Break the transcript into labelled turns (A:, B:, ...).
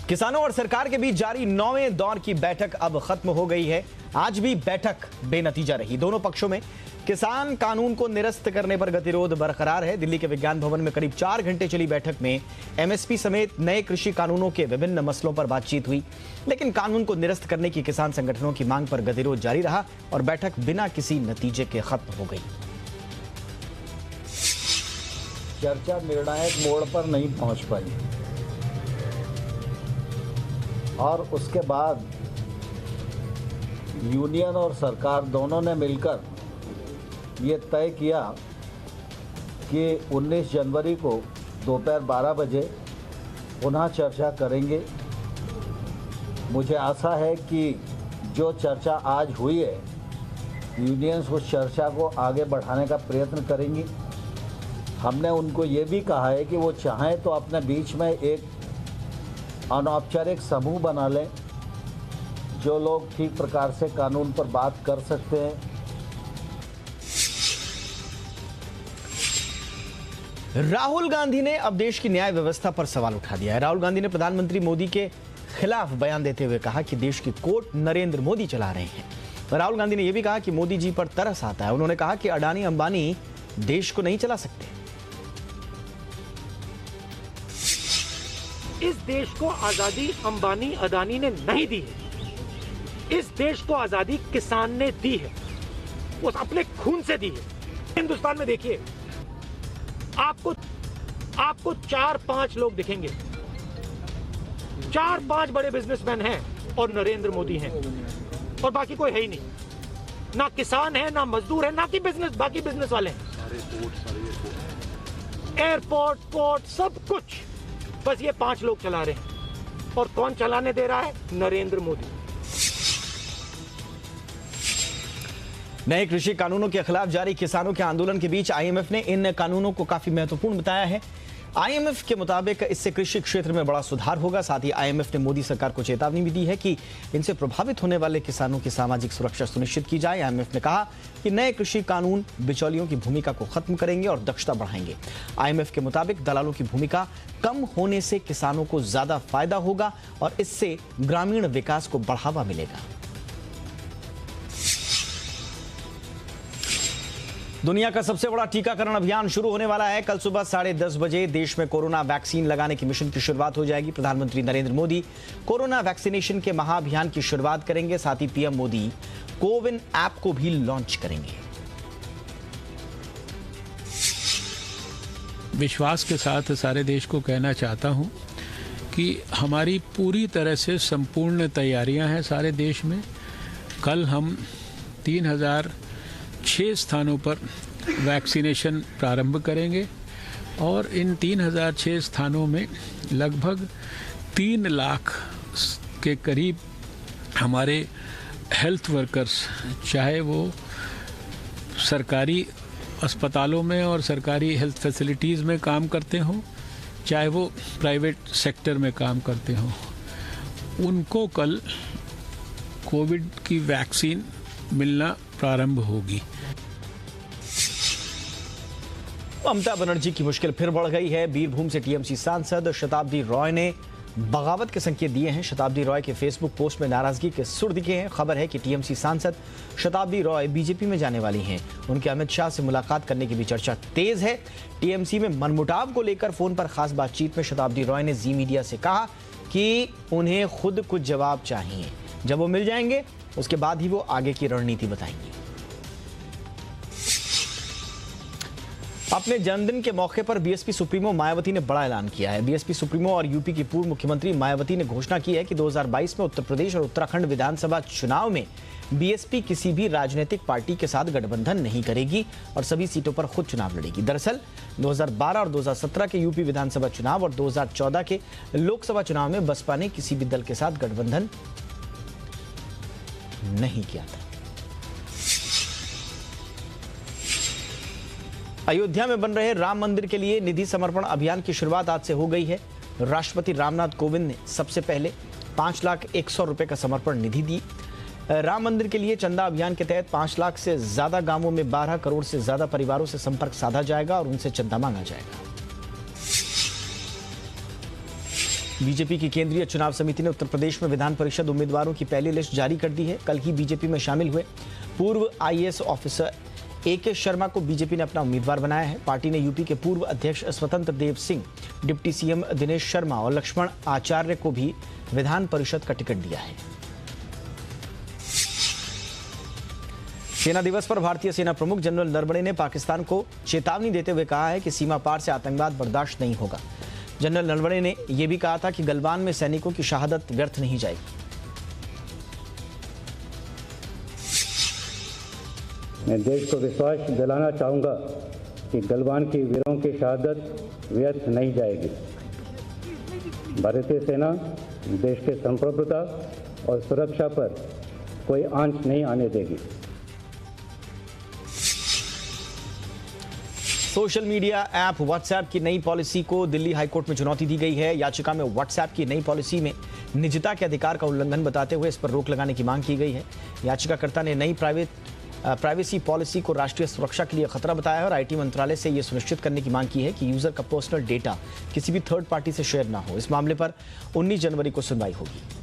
A: किसानों और सरकार के बीच जारी 9वें दौर की बैठक अब खत्म हो गई है। आज भी बैठक बेनतीजा रही। दोनों पक्षों में किसान कानून को निरस्त करने पर गतिरोध बरकरार है। दिल्ली के विज्ञान भवन में करीब 4 घंटे चली बैठक में एमएसपी समेत नए कृषि कानूनों के विभिन्न मसलों पर बातचीत हुई, लेकिन कानून को निरस्त करने की किसान संगठनों की मांग पर गतिरोध जारी रहा और बैठक बिना किसी नतीजे के खत्म हो गई।
B: चर्चा निर्णायक मोड़ पर नहीं पहुंच पाई और उसके बाद यूनियन और सरकार दोनों ने मिलकर ये तय किया कि 19 जनवरी को दोपहर 12 बजे पुनः चर्चा करेंगे। मुझे आशा है कि जो चर्चा आज हुई है, यूनियंस उस चर्चा को आगे बढ़ाने का प्रयत्न करेंगी। हमने उनको ये भी कहा है कि वो चाहें तो अपने बीच में एक अनौपचारिक समूह बना लें, जो लोग ठीक प्रकार से कानून पर बात कर सकते हैं।
A: राहुल गांधी ने अब देश की न्याय व्यवस्था पर सवाल उठा दिया है। राहुल गांधी ने प्रधानमंत्री मोदी के खिलाफ बयान देते हुए कहा कि देश की कोर्ट नरेंद्र मोदी चला रहे हैं। राहुल गांधी ने यह भी कहा कि मोदी जी पर तरस आता है। उन्होंने कहा कि अडानी अंबानी देश को नहीं चला सकते।
C: इस देश को आजादी अंबानी अडानी ने नहीं दी है। इस देश को आजादी किसान ने दी है, वो अपने खून से दी है। हिंदुस्तान में देखिए, आपको 4-5 लोग दिखेंगे, 4-5 बड़े बिजनेसमैन हैं और नरेंद्र मोदी हैं, और बाकी कोई है ही नहीं। ना किसान है, ना मजदूर है, ना कि बाकी बिजनेस वाले हैं। एयरपोर्ट, पोर्ट, सब कुछ बस ये 5 लोग चला रहे हैं। और कौन चलाने दे रहा है? नरेंद्र मोदी।
A: नए कृषि कानूनों के खिलाफ जारी किसानों के आंदोलन के बीच आईएमएफ ने इन कानूनों को काफी महत्वपूर्ण बताया है। आईएमएफ के मुताबिक इससे कृषि क्षेत्र में बड़ा सुधार होगा। साथ ही आईएमएफ ने मोदी सरकार को चेतावनी भी दी है कि इनसे प्रभावित होने वाले किसानों की सामाजिक सुरक्षा सुनिश्चित की जाए। आईएमएफ ने कहा कि नए कृषि कानून बिचौलियों की भूमिका को खत्म करेंगे और दक्षता बढ़ाएंगे। आईएमएफ के मुताबिक दलालों की भूमिका कम होने से किसानों को ज्यादा फायदा होगा और इससे ग्रामीण विकास को बढ़ावा मिलेगा। दुनिया का सबसे बड़ा टीकाकरण अभियान शुरू होने वाला है। कल सुबह 10:30 बजे देश में कोरोना वैक्सीन लगाने की मिशन की शुरुआत हो जाएगी। प्रधानमंत्री नरेंद्र मोदी कोरोना वैक्सीनेशन के महाअभियान की शुरुआत करेंगे। साथ ही पीएम मोदी कोविन ऐप को भी लॉन्च करेंगे।
D: विश्वास के साथ सारे देश को कहना चाहता हूं कि हमारी पूरी तरह से संपूर्ण तैयारियां हैं सारे देश में। कल हम 3006 स्थानों पर वैक्सीनेशन प्रारंभ करेंगे और इन 3006 स्थानों में लगभग 3 लाख के करीब हमारे हेल्थ वर्कर्स, चाहे वो सरकारी अस्पतालों में और सरकारी हेल्थ फैसिलिटीज़ में काम करते हों, चाहे वो प्राइवेट सेक्टर में काम करते हों, उनको कल कोविड की वैक्सीन मिलना प्रारंभ होगी।
A: ममता बनर्जी की मुश्किल फिर बढ़ गई है। बीरभूम से टीएमसी सांसद शताब्दी रॉय ने बगावत के संकेत दिए हैं। शताब्दी रॉय के फेसबुक पोस्ट में नाराजगी के सुर दिखे हैं। खबर है कि टीएमसी सांसद शताब्दी रॉय बीजेपी में जाने वाली हैं। उनके अमित शाह से मुलाकात करने की भी चर्चा तेज है। टीएमसी में मनमुटाव को लेकर फोन पर खास बातचीत में शताब्दी रॉय ने जी मीडिया से कहा कि उन्हें खुद कुछ जवाब चाहिए। जब वो मिल जाएंगे उसके बाद ही वो आगे की रणनीति बताएंगी। अपने जन्मदिन के मौके पर बीएसपी सुप्रीमो मायावती ने बड़ा ऐलान किया है। बीएसपी सुप्रीमो और यूपी की पूर्व मुख्यमंत्री मायावती ने घोषणा की है कि 2022 में उत्तर प्रदेश और उत्तराखंड विधानसभा चुनाव में बीएसपी किसी भी राजनीतिक पार्टी के साथ गठबंधन नहीं करेगी और सभी सीटों पर खुद चुनाव लड़ेगी। दरअसल 2012 और 2017 के यूपी विधानसभा चुनाव और 2014 के लोकसभा चुनाव में बसपा ने किसी भी दल के साथ गठबंधन नहीं किया था। अयोध्या में बन रहे राम मंदिर के लिए निधि समर्पण अभियान की शुरुआत आज से हो गई है। राष्ट्रपति रामनाथ कोविंद ने सबसे पहले 5,01,00,000 रुपए का समर्पण निधि दी। राम मंदिर के लिए चंदा अभियान के तहत 5 लाख से ज्यादा गांवों में 12 करोड़ से ज्यादा परिवारों से संपर्क साधा जाएगा और उनसे चंदा मांगा जाएगा। बीजेपी की केंद्रीय चुनाव समिति ने उत्तर प्रदेश में विधान परिषद उम्मीदवारों की पहली लिस्ट जारी कर दी है। कल ही बीजेपी में शामिल हुए पूर्व आईएएस ऑफिसर AK शर्मा को बीजेपी ने अपना उम्मीदवार बनाया है। पार्टी ने यूपी के पूर्व अध्यक्ष स्वतंत्र देव सिंह, डिप्टी सीएम दिनेश शर्मा और लक्ष्मण आचार्य को भी विधान परिषद का टिकट दिया है। सेना दिवस पर भारतीय सेना प्रमुख जनरल नरवणे ने पाकिस्तान को चेतावनी देते हुए कहा है कि सीमा पार से आतंकवाद बर्दाश्त नहीं होगा। जनरल नरवणे ने यह भी कहा था कि गलवान में सैनिकों की शहादत व्यर्थ नहीं जाएगी।
E: मैं देश को विश्वास दिलाना चाहूँगा कि गलवान की वीरों की शहादत व्यर्थ नहीं जाएगी। भारतीय सेना देश के संप्रभुता और सुरक्षा पर कोई आंच नहीं आने देगी।
A: सोशल मीडिया ऐप व्हाट्सएप की नई पॉलिसी को दिल्ली हाईकोर्ट में चुनौती दी गई है। याचिका में व्हाट्सएप की नई पॉलिसी में निजता के अधिकार का उल्लंघन बताते हुए इस पर रोक लगाने की मांग की गई है। याचिकाकर्ता ने नई प्राइवेसी पॉलिसी को राष्ट्रीय सुरक्षा के लिए खतरा बताया है और आईटी मंत्रालय से यह सुनिश्चित करने की मांग की है कि यूजर का पर्सनल डेटा किसी भी थर्ड पार्टी से शेयर ना हो। इस मामले पर 19 जनवरी को सुनवाई होगी।